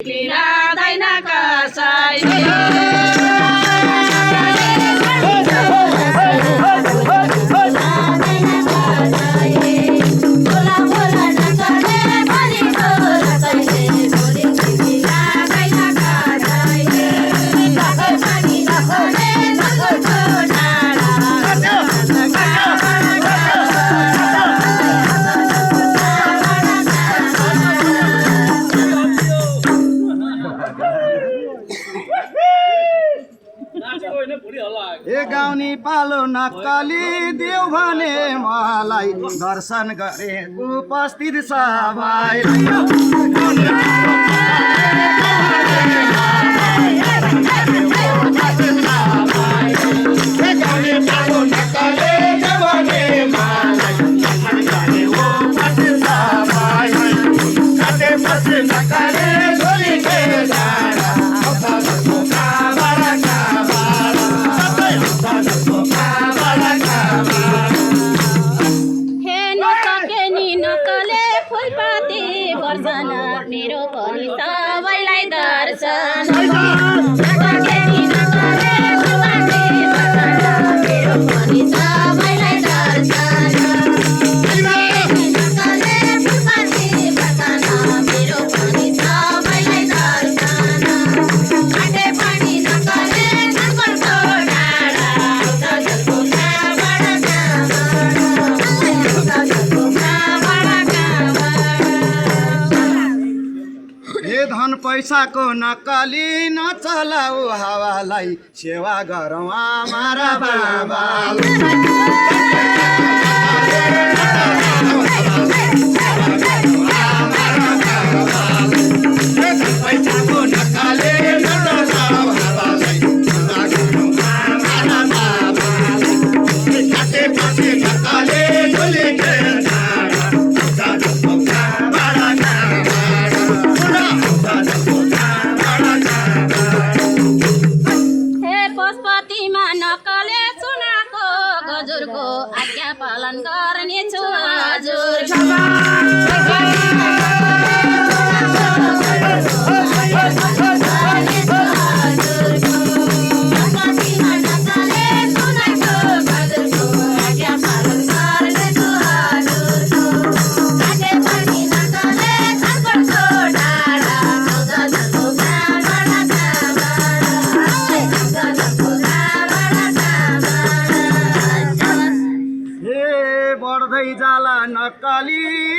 लिँदैन कसैले गाउने पालो नक्कली देऊ भने मलाई दर्शन गरे उपस्थित सबै मेरो पनि सबैलाई दर्शन पैसाको नक्कली नचलाऊ हावालाई सेवा गरौँ आमारा बाबालाई पैसाको नक्कली नचलाऊ हावालाई सेवा गरौँ आमारा बाबालाई काटेपछि नक्कली झोली आज्ञा पालन गर्नेछु हजुर जाला नक्कली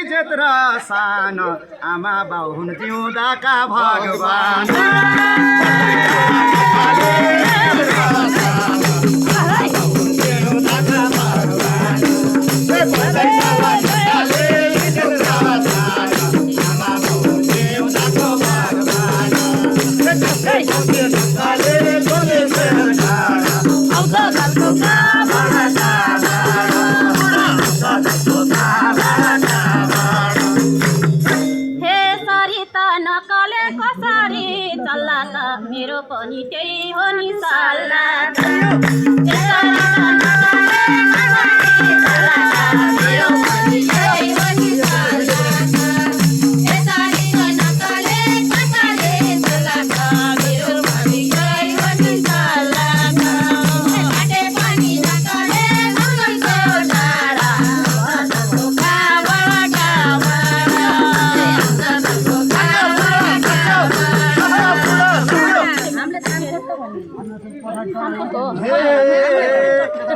जेत्रा सानो आमा बाउ हुन् जिउँदाका भगवान मेरो पनि त्यही हो नि सल्लाह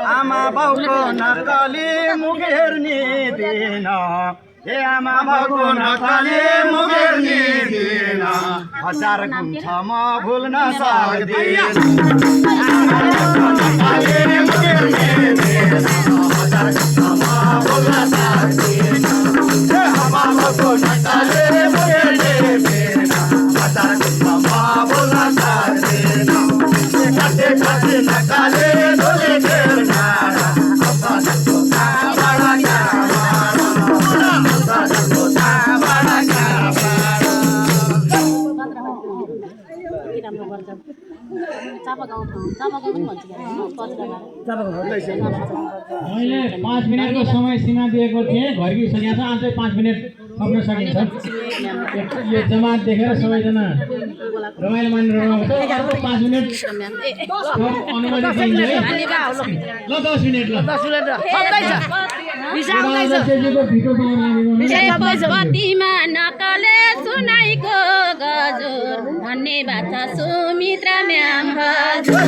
आमा बाउको नक्कली मुख हेर्ने दिन हे आमा बाउको नक्कली मुख हेर्ने दिन हजार गुण छ म भुल्न सक्दिन मैले 5 मिनटको समय सीमा दिएको थिएँ, घरकी सकिया छ। अझै 5 मिनट सक्न सकिन्छ यो जमात देखेर सबैजना रमाइलो मानेर रमाउँछ अर्को 5 मिनेट अनुमति दिन्छ है ल 10 मिनेट ल पतिमा नकले सुनाइको गजुर धन्यवाद छ सुमित्रा म्याम हजुर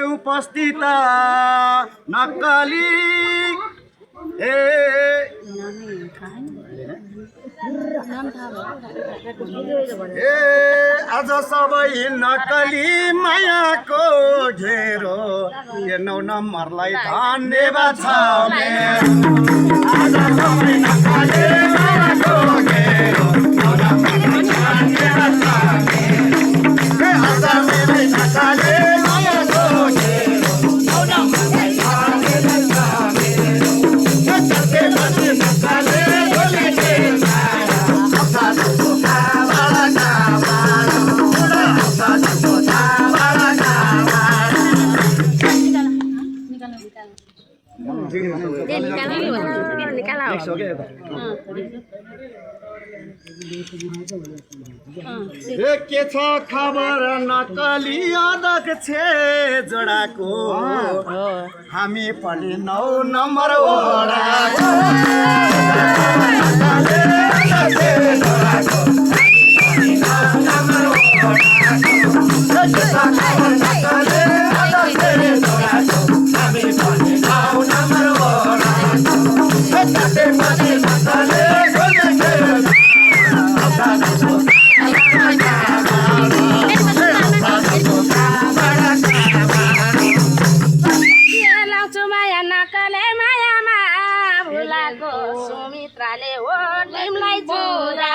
उपस्थित नक्कली आज सबै नक्कली मायाको घेरो 9 नम्बरलाई धन्यवाद छ मेरो आज सबै नक्कली मायाको घेरो 9 नम्बरलाई धन्यवाद छ मेरो आज सबै नक्कली मायाको घेरो 9 नम्बरलाई धन्यवाद छ मेरो चर्के बस्ने नक्कली बोलेके के छ खबर नक्कली अध्यक्ष जोडाको हामी पनि 9 नम्बर वडाको सुमित्राले हो टिमलाई जोरा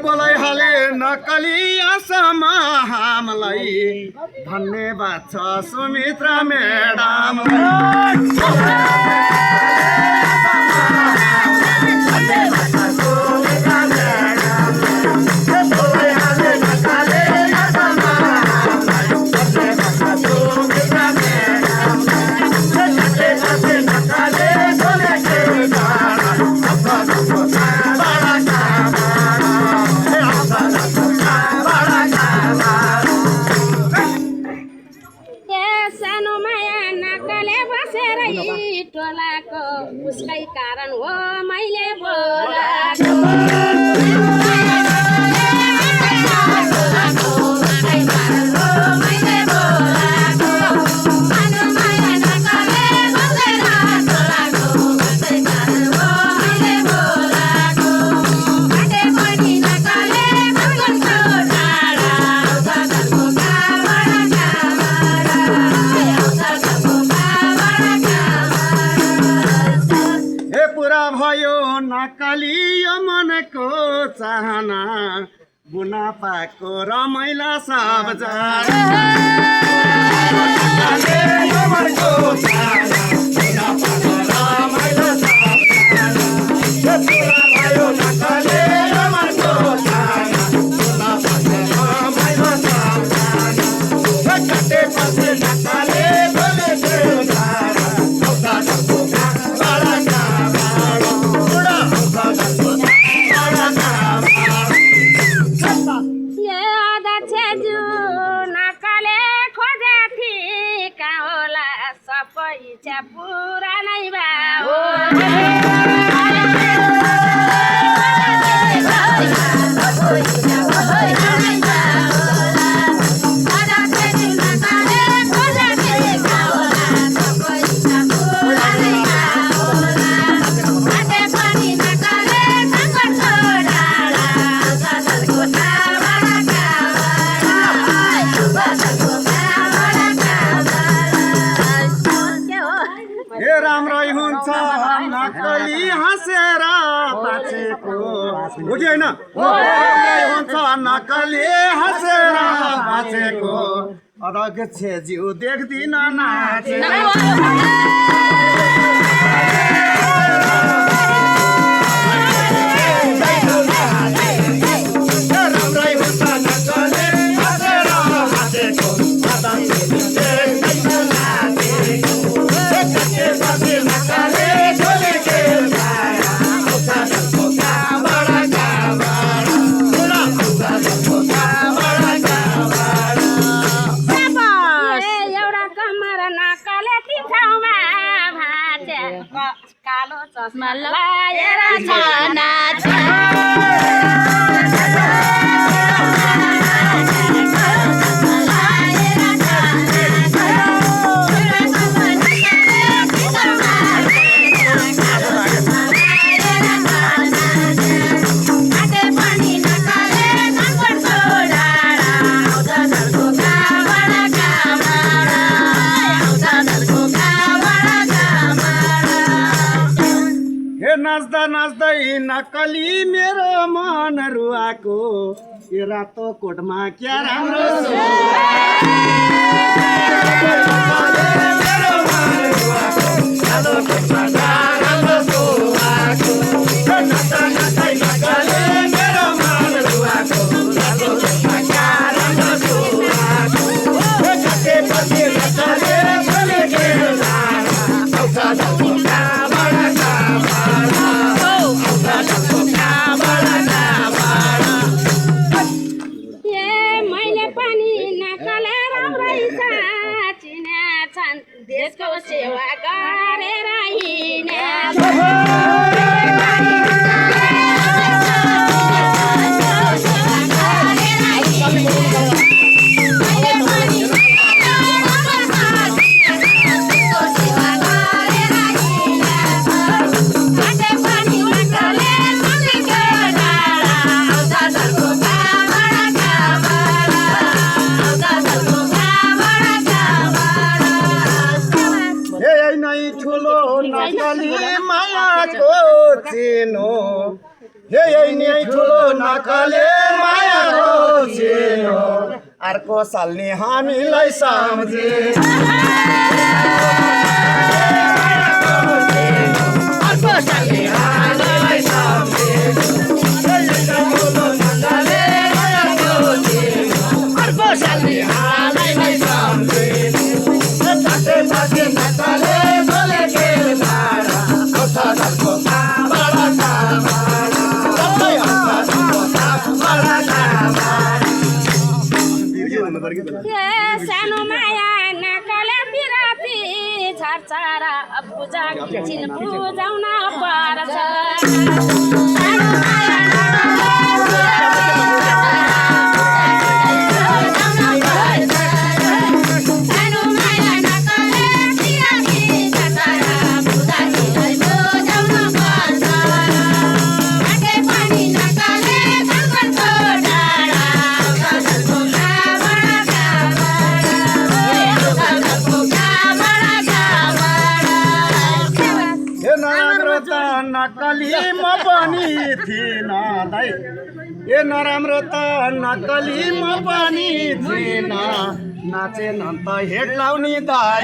बोलाइ हाले नक्कली आशामा हामीलाई धन्यवाद छ सुमित्रा म्याडम उसकै कारण हो मैले बोलाको नक्कली मनको चाहना बुनापाको रमाइला सबजना इच्छा पूरा नै भयो बाँचेको हो कि होइन हुन्छ नक्कली हाँसेर बाँचेको अध्यक्ष ज्यू देख्दिन नाचे कालो चस्मा लगाएर नाच नाच्दा नाच्दै नक्कली मेरो मन रुवाको यो रातो कोटमा क्या राम्रो देशको सेवा गरेर हिँड्ने नक्कली मायाको चिनो नै ठुलो नक्कली मायाको चिनो अर्को साल्ने हामीलाई सम्झे अर्को साल्ने हामीलाई सम्झे अर्को साल्ने हामीलाई सम्झे सानो माया नक्कले बिराती छाडछाडा पूजा छिन बुझाउन पर्छ सानो माया नक्कली म पनि थिएन दाइ ए नराम्रो त नक्कली म पनि थिएन नाचेन त हेड लाउने दाइ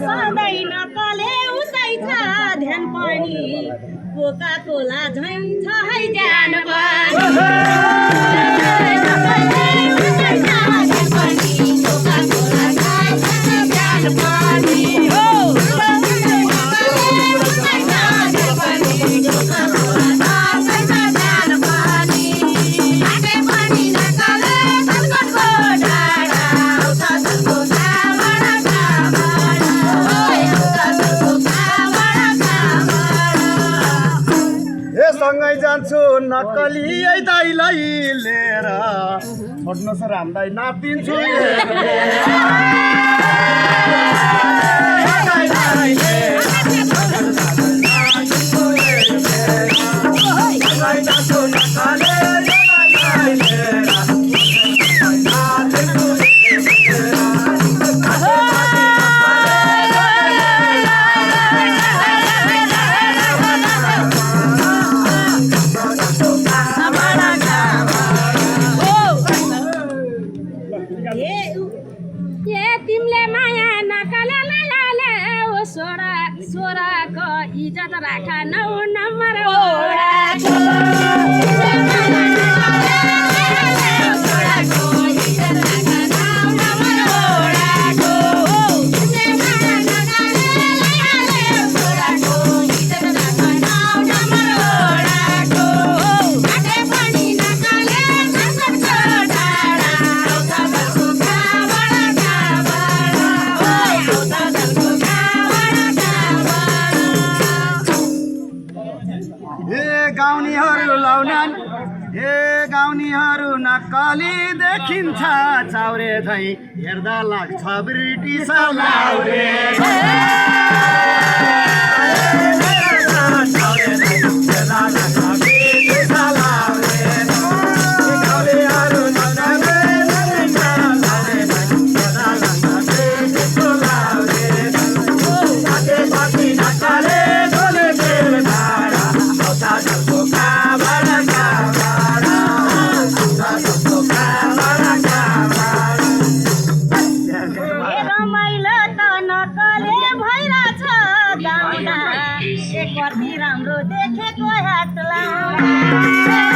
सधैँ नक्कले उतै छ ध्यान पनि नक्कली दाइलाई लिएर छोड्नुहोस् रामदाई नापिन्छु तिमीले माया नकाले लाले ओ सोराको इज्जत राख 9 नम्बर गाउनीहरू नक्कली देखिन्छ चाउरे झैँ हेर्दा लाग्छ ब्रिटिस लाउरे राम्रो देखेको हातलाई